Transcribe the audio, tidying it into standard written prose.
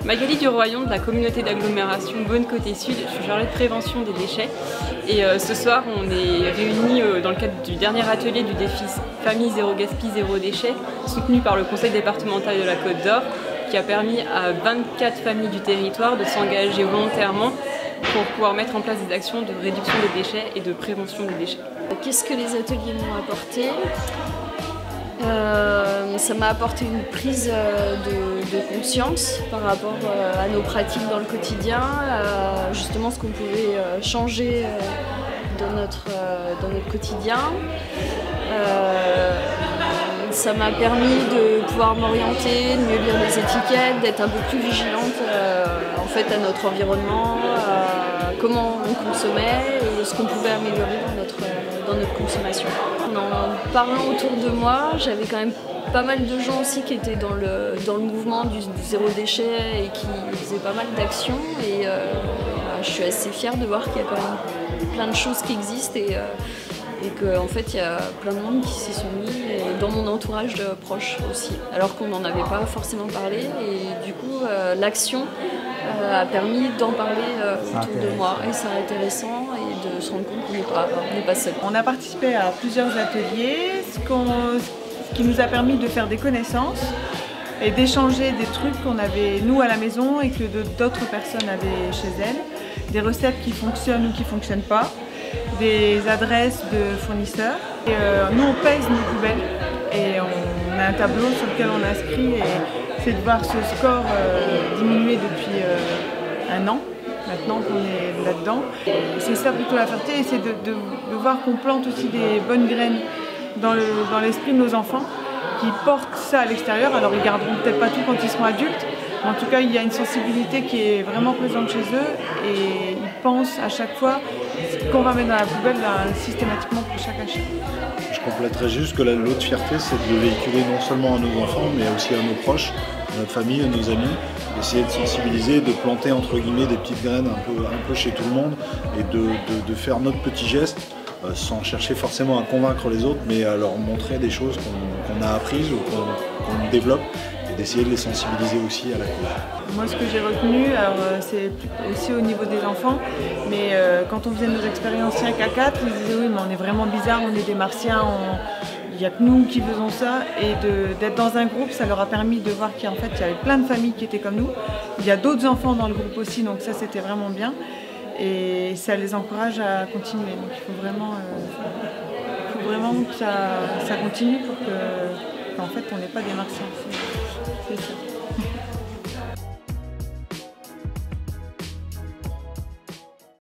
Magali du Royon de la communauté d'agglomération Beaune-Côté Sud, je suis chargée de prévention des déchets et ce soir on est réunis dans le cadre du dernier atelier du défi Famille Zéro Gaspille Zéro Déchet soutenu par le conseil départemental de la Côte d'Or qui a permis à 24 familles du territoire de s'engager volontairement pour pouvoir mettre en place des actions de réduction des déchets et de prévention des déchets. Qu'est-ce que les ateliers m'ont apporté ? Ça m'a apporté une prise de conscience par rapport à nos pratiques dans le quotidien, justement ce qu'on pouvait changer dans notre quotidien. Ça m'a permis de pouvoir m'orienter, de mieux lire les étiquettes, d'être un peu plus vigilante en fait, à notre environnement, à comment on consommait et ce qu'on pouvait améliorer dans notre consommation. En parlant autour de moi, j'avais quand même pas mal de gens aussi qui étaient dans le mouvement du zéro déchet et qui faisaient pas mal d'actions et je suis assez fière de voir qu'il y a quand même plein de choses qui existent et qu'en fait il y a plein de monde qui s'y sont mis, et dans mon entourage proche aussi, alors qu'on n'en avait pas forcément parlé et du coup l'action a permis d'en parler autour de moi et c'est intéressant et de se rendre compte qu'on n'est pas seul. On a participé à plusieurs ateliers, ce qui nous a permis de faire des connaissances et d'échanger des trucs qu'on avait nous à la maison et que d'autres personnes avaient chez elles, des recettes qui fonctionnent ou qui ne fonctionnent pas, des adresses de fournisseurs. Et, nous on pèse nos poubelles et on a un tableau sur lequel on inscrit et c'est de voir ce score diminuer depuis un an, maintenant qu'on est là-dedans. C'est ça plutôt la fierté, et c'est de voir qu'on plante aussi des bonnes graines dans l'esprit de nos enfants qui portent ça à l'extérieur. Alors ils garderont peut-être pas tout quand ils seront adultes, mais en tout cas il y a une sensibilité qui est vraiment présente chez eux et ils pensent à chaque fois qu'on va mettre dans la poubelle systématiquement pour chaque achat. Je compléterais juste que l'autre fierté, c'est de le véhiculer non seulement à nos enfants, mais aussi à nos proches, à notre famille, à nos amis, essayer de sensibiliser, de planter entre guillemets des petites graines un peu chez tout le monde et de faire notre petit geste sans chercher forcément à convaincre les autres, mais à leur montrer des choses qu'on a apprises ou qu'on développe et d'essayer de les sensibiliser aussi à la cause. Moi ce que j'ai retenu, c'est aussi au niveau des enfants, mais quand on faisait nos expériences rien qu'à 4, ils disaient oui mais on est vraiment bizarre, on est des martiens, il n'y a que nous qui faisons ça, et d'être dans un groupe, ça leur a permis de voir qu'il y avait plein de familles qui étaient comme nous. Il y a d'autres enfants dans le groupe aussi, donc ça c'était vraiment bien. Et ça les encourage à continuer. Donc il faut vraiment que ça continue pour qu'en fait on n'ait pas des martiens. C'est ça.